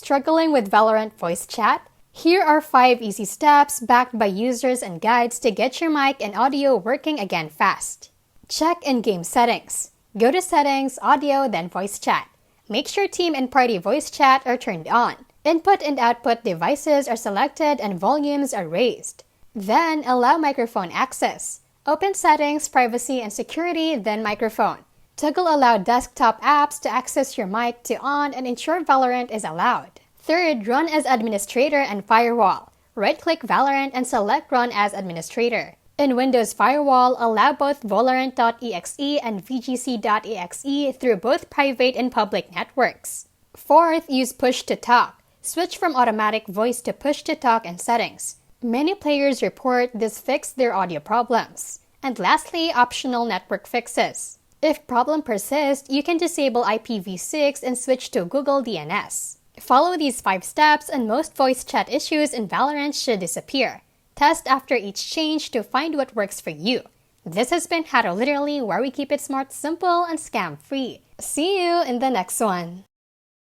Struggling with Valorant voice chat? Here are 5 easy steps backed by users and guides to get your mic and audio working again fast. Check in-game settings. Go to Settings, Audio, then Voice Chat. Make sure Team and Party voice chat are turned on. Input and output devices are selected and volumes are raised. Then, allow microphone access. Open Settings, Privacy, and Security, then Microphone. Toggle Allow desktop apps to access your mic to on and ensure Valorant is allowed. Third, run as administrator and firewall. Right-click Valorant and select Run as administrator. In Windows Firewall, allow both Valorant.exe and VGC.exe through both private and public networks. Fourth, use Push to Talk. Switch from automatic voice to push to talk in settings. Many players report this fixed their audio problems. And lastly, optional network fixes. If problem persists, you can disable IPv6 and switch to Google DNS. Follow these 5 steps and most voice chat issues in Valorant should disappear. Test after each change to find what works for you. This has been How to Literally, where we keep it smart, simple, and scam-free. See you in the next one.